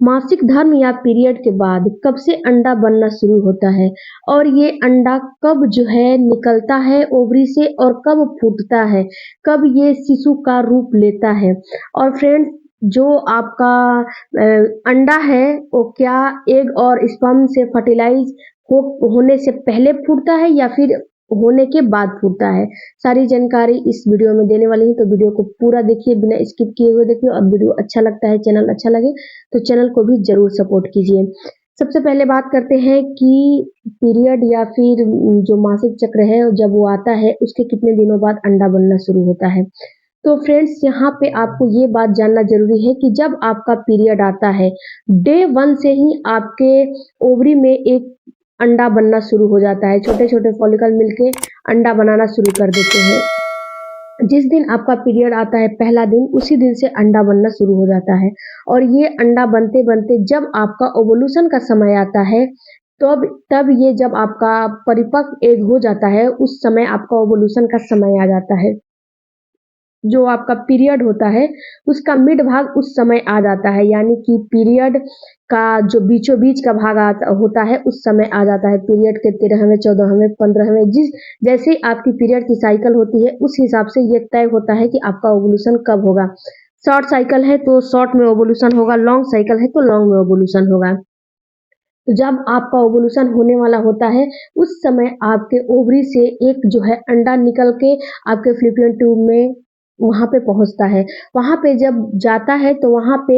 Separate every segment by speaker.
Speaker 1: मासिक धर्म या पीरियड के बाद कब से अंडा बनना शुरू होता है और ये अंडा कब जो है निकलता है ओवरी से और कब फूटता है, कब ये शिशु का रूप लेता है। और फ्रेंड्स, जो आपका अंडा है वो क्या एग और स्पर्म से फर्टिलाइज होने से पहले फूटता है या फिर होने के बाद फूटता है। सारी जानकारी इस वीडियो में देने वाली हूँ, तो वीडियो को पूरा देखिए, बिना स्किप किए हुए देखिए। और वीडियो अच्छा लगता है, चैनल अच्छा लगे तो चैनल को भी जरूर सपोर्ट कीजिए। सबसे पहले बात करते हैं कि पीरियड या फिर जो मासिक चक्र है जब वो आता है उसके कितने दिनों बाद अंडा बनना शुरू होता है। तो फ्रेंड्स, यहाँ पे आपको ये बात जानना जरूरी है कि जब आपका पीरियड आता है डे 1 से ही आपके ओवरी में एक अंडा बनना शुरू हो जाता है। छोटे छोटे फॉलिकल मिलके अंडा बनाना शुरू कर देते हैं। जिस दिन आपका पीरियड आता है पहला दिन, उसी दिन से अंडा बनना शुरू हो जाता है। और ये अंडा बनते बनते जब आपका ओवुलेशन का समय आता है तब ये जब आपका परिपक्व एग हो जाता है उस समय आपका ओवुलेशन का समय आ जाता है। जो आपका पीरियड होता है उसका मिड भाग उस समय आ जाता है, यानी कि पीरियड का जो बीचों बीच का भाग होता है उस समय आ जाता है। पीरियड के 13वें, 14वें, 15वें, जैसे आपकी पीरियड की साइकिल होती है उस हिसाब से ये तय होता है कि आपका ओवुलेशन कब होगा। शॉर्ट साइकिल है तो शॉर्ट में ओवुलेशन होगा, लॉन्ग साइकिल है तो लॉन्ग में ओवुलेशन होगा। तो जब आपका ओवुलेशन होने वाला होता है उस समय आपके ओवरी से एक जो है अंडा निकल के आपके फैलोपियन ट्यूब में वहां पे पहुंचता है। वहां पे जब जाता है तो वहां पे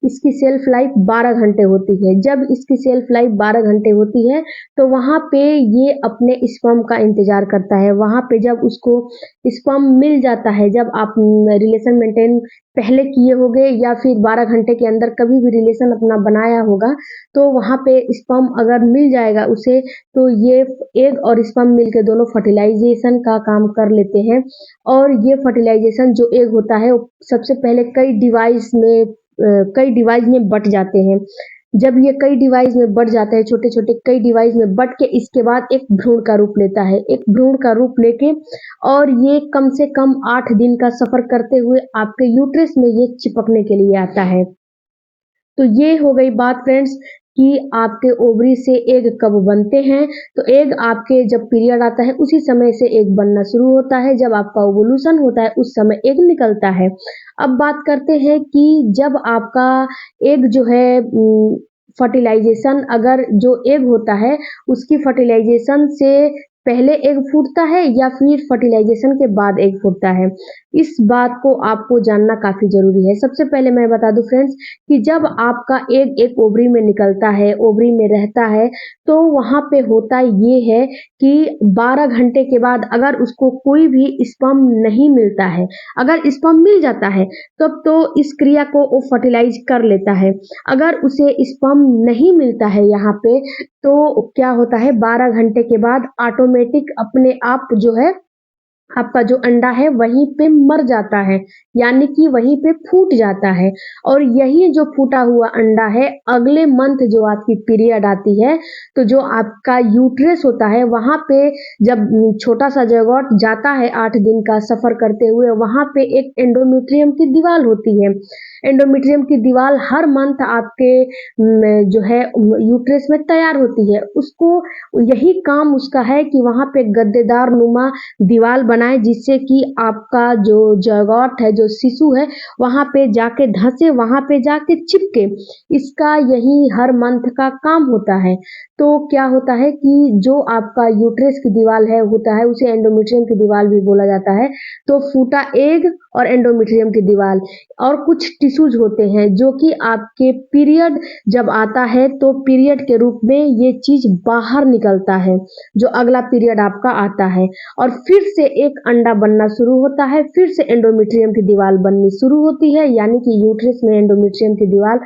Speaker 1: इसकी सेल्फ लाइफ 12 घंटे होती है। जब इसकी सेल्फ लाइफ 12 घंटे होती है तो वहां पे ये अपने स्पर्म का इंतजार करता है। वहां पे जब उसको स्पर्म मिल जाता है, जब आप रिलेशन मेंटेन पहले किए होंगे या फिर 12 घंटे के अंदर कभी भी रिलेशन अपना बनाया होगा, तो वहां पे स्पर्म अगर मिल जाएगा उसे, तो ये एग और स्पर्म मिलकर दोनों फर्टिलाइजेशन का काम कर लेते हैं। और ये फर्टिलाइजेशन जो एग होता है वो सबसे पहले कई डिवाइस में बट जाते हैं। जब ये कई डिवाइस में बट जाते हैं, छोटे छोटे कई डिवाइस में बट के इसके बाद एक भ्रूण का रूप लेता है। एक भ्रूण का रूप लेके और ये कम से कम 8 दिन का सफर करते हुए आपके यूट्रस में ये चिपकने के लिए आता है। तो ये हो गई बात फ्रेंड्स कि आपके ओवरी से एग कब बनते हैं। तो एग आपके जब पीरियड आता है उसी समय से एग बनना शुरू होता है। जब आपका ओवुलेशन होता है उस समय एग निकलता है। अब बात करते हैं कि जब आपका एग जो है फर्टिलाइजेशन, अगर जो एग होता है उसकी फर्टिलाइजेशन से पहले एग फूटता है या फिर फर्टिलाइजेशन के बाद एग फूटता है, इस बात को आपको जानना काफी जरूरी है। सबसे पहले मैं बता दूं फ्रेंड्स कि जब आपका एग एक ओवरी में निकलता है, ओवरी में रहता है, तो वहां पे होता ये है कि 12 घंटे के बाद अगर उसको कोई भी स्पर्म नहीं मिलता है, अगर स्पर्म मिल जाता है तब तो इस क्रिया को वो फर्टिलाइज कर लेता है। अगर उसे स्पर्म नहीं मिलता है यहाँ पे, तो क्या होता है 12 घंटे के बाद ऑटोमेटिक अपने आप जो है आपका जो अंडा है वहीं पे मर जाता है, यानी कि वहीं पे फूट जाता है। और यही जो फूटा हुआ अंडा है अगले मंथ जो आपकी पीरियड आती है, तो जो आपका यूट्रस होता है वहां पे जब छोटा सा जगोट जाता है 8 दिन का सफर करते हुए, वहां पे एक एंडोमेट्रियम की दीवार होती है। एंडोमेट्रियम की दीवार हर मंथ आपके जो है यूट्रस में तैयार होती है। उसको यही काम उसका है कि वहां पे गद्देदार नुमा दीवार बनाए, जिससे कि आपका जो जगोट है, जो शिशु है, वहां पे जाके धंसे, वहां पे जाके चिपके। इसका यही हर मंथ का काम होता है। तो क्या होता है कि जो आपका यूट्रस की दीवार है होता है उसे एंडोमेट्रियम की दीवार भी बोला जाता है। तो फूटा एग और एंडोमेट्रियम की दीवार और कुछ टिश्यूज होते हैं जो कि आपके पीरियड जब आता है तो पीरियड के रूप में ये चीज बाहर निकलता है, जो अगला पीरियड आपका आता है। और फिर से एक अंडा बनना शुरू होता है, फिर से एंडोमेट्रियम की दीवार बननी शुरू होती है, यानी कि यूट्रस में एंडोमेट्रियम की दीवार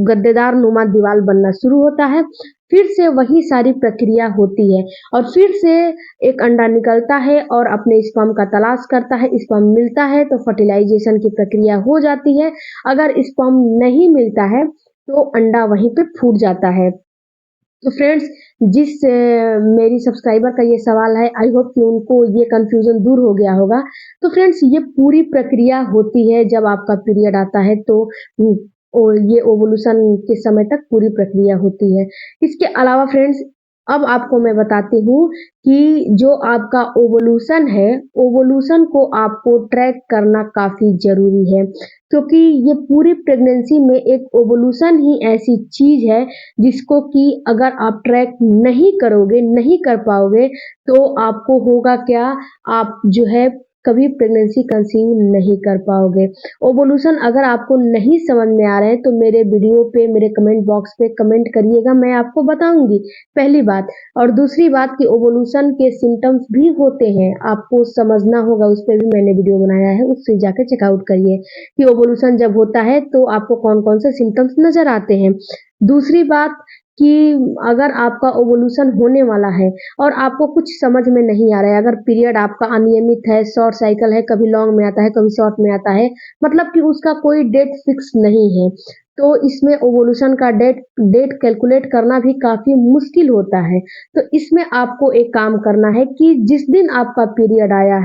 Speaker 1: गद्देदार नुमा दीवार बनना शुरू होता है। फिर से वही सारी प्रक्रिया होती है और फिर से एक अंडा निकलता है और अपने स्पर्म का तलाश करता है। स्पर्म मिलता है तो फर्टिलाइजेशन की प्रक्रिया हो जाती है। अगर स्पर्म नहीं मिलता है तो अंडा वहीं पे फूट जाता है। तो फ्रेंड्स, जिस मेरी सब्सक्राइबर का ये सवाल है, आई होप कि उनको ये कंफ्यूजन दूर हो गया होगा। तो फ्रेंड्स, ये पूरी प्रक्रिया होती है जब आपका पीरियड आता है। तो और ये ओवुलेशन के समय तक पूरी प्रक्रिया होती है। इसके अलावा फ्रेंड्स, अब आपको मैं बताती हूँ कि जो आपका ओवुलेशन है, ओवुलेशन को आपको ट्रैक करना काफ़ी ज़रूरी है, क्योंकि ये पूरी प्रेगनेंसी में एक ओवुलेशन ही ऐसी चीज़ है जिसको कि अगर आप ट्रैक नहीं करोगे, नहीं कर पाओगे, तो आपको होगा क्या, आप जो है कभी प्रेगनेंसी कंसीव नहीं कर पाओगे। ओवुलेशन अगर आपको नहीं समझ में आ रहा है तो मेरे वीडियो पे, मेरे कमेंट बॉक्स पे कमेंट करिएगा, मैं आपको बताऊंगी, पहली बात। और दूसरी बात कि ओवुलेशन के सिम्टम्स भी होते हैं, आपको समझना होगा, उस पर भी मैंने वीडियो बनाया है, उससे जाके चेकआउट करिए कि ओवुलेशन जब होता है तो आपको कौन कौन से सिम्टम्स नजर आते हैं। दूसरी बात कि अगर आपका ओवुलेशन होने वाला है और आपको कुछ समझ में नहीं आ रहा है, अगर पीरियड आपका अनियमित है, शॉर्ट साइकिल है, कभी लॉन्ग में आता है, कभी शॉर्ट में आता है, मतलब कि उसका कोई डेट फिक्स नहीं है, तो इसमें ओवुलेशन का डेट डेट कैलकुलेट करना भी काफ़ी मुश्किल होता है। तो इसमें आपको एक काम करना है कि जिस दिन आपका पीरियड आया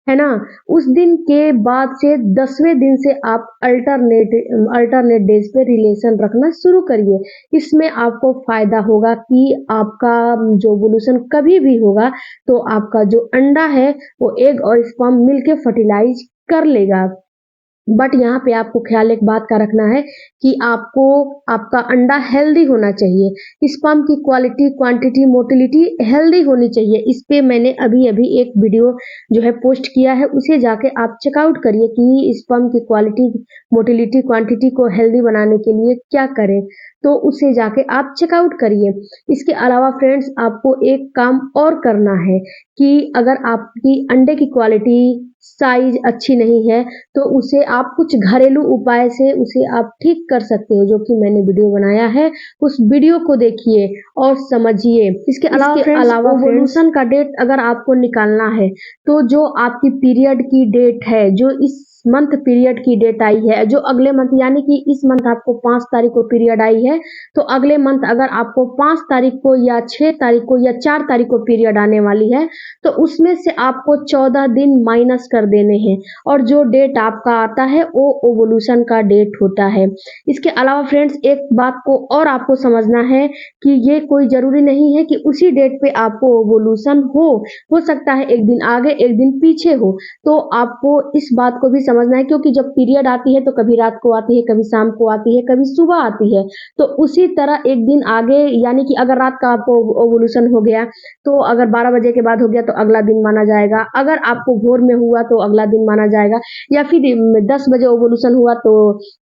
Speaker 1: है ना? उस दिन के बाद से 10वें दिन से आप अल्टरनेट डेज़ पे रिलेशन रखना शुरू करिए। इसमें आपको फ़ायदा होगा कि आपका जो ओवुलेशन कभी भी होगा, तो आपका जो अंडा है, वो एग और स्पर्म मिलके फर्टिलाइज़ कर लेगा। बट यहाँ पे आपको ख्याल एक बात का रखना है कि आपको आपका अंडा हेल्दी होना चाहिए। स्पर्म की क्वालिटी, क्वांटिटी, मोटिलिटी हेल्दी होनी चाहिए। इस पे मैंने अभी-अभी एक वीडियो जो है पोस्ट किया है, उसे जाके आप चेकआउट करिए कि स्पर्म की क्वालिटी, मोटिलिटी, क्वांटिटी को हेल्दी बनाने के लिए क्या करें? तो उसे जाके आप चेकआउट करिए। इसके अलावा फ्रेंड्स, आपको एक काम और करना है कि अगर आपकी अंडे की क्वालिटी, साइज़ अच्छी नहीं है, तो उसे आप कुछ घरेलू उपाय से उसे आप ठीक कर सकते हो, जो कि मैंने वीडियो बनाया है, उस वीडियो को देखिए और समझिए। इसके अलावा ओवुलेशन का डेट अगर आपको निकालना है, तो जो आपकी पीरियड की डेट है, जो इस मंथ पीरियड की डेट आई है, जो अगले मंथ यानी कि इस मंथ आपको 5 तारीख को पीरियड आई है, तो अगले मंथ अगर आपको 5 तारीख को या 6 तारीख को या 4 तारीख को पीरियड आने वाली है, तो उसमें से आपको 14 दिन माइनस कर देने हैं और जो डेट आपका आता है वो ओवुलेशन का डेट होता है। इसके अलावा फ्रेंड्स, एक बात को और आपको समझना है कि ये कोई ज़रूरी नहीं है कि उसी डेट पे आपको ओवुलेशन हो सकता है एक दिन आगे एक दिन पीछे हो। तो आपको इस बात को भी समझना है, क्योंकि जब पीरियड आती है तो कभी रात को आती है, कभी शाम को आती है, कभी सुबह आती है, तो उसी तरह एक दिन आगे, यानी कि अगर रात का आपको ओवुलेशन हो गया, तो अगर 12 बजे के बाद हो गया तो अगला दिन माना जाएगा, अगर आपको भोर में हुआ तो अगला दिन माना जाएगा, या फिर 10 बजे ओवुलेशन हुआ तो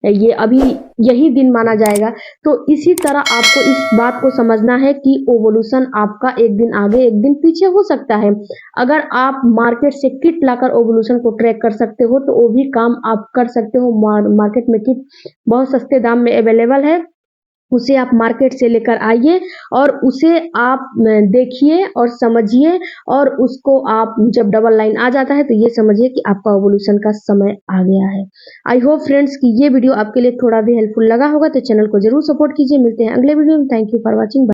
Speaker 1: ये अभी यही दिन माना जाएगा। तो इसी तरह आपको इस बात को समझना है कि ओवुलेशन आपका एक दिन आगे एक दिन पीछे हो सकता है। अगर आप मार्केट से किट लाकर ओवुलेशन को ट्रैक कर सकते हो तो वो भी काम आप कर सकते हो। मार्केट में किट बहुत सस्ते दाम में अवेलेबल है, उसे आप मार्केट से लेकर आइए और उसे आप देखिए और समझिए, और उसको आप जब डबल लाइन आ जाता है तो ये समझिए कि आपका ओवुलेशन का समय आ गया है। आई होप फ्रेंड्स कि ये वीडियो आपके लिए थोड़ा भी हेल्पफुल लगा होगा, तो चैनल को जरूर सपोर्ट कीजिए। मिलते हैं अगले वीडियो में। Thank you for watching.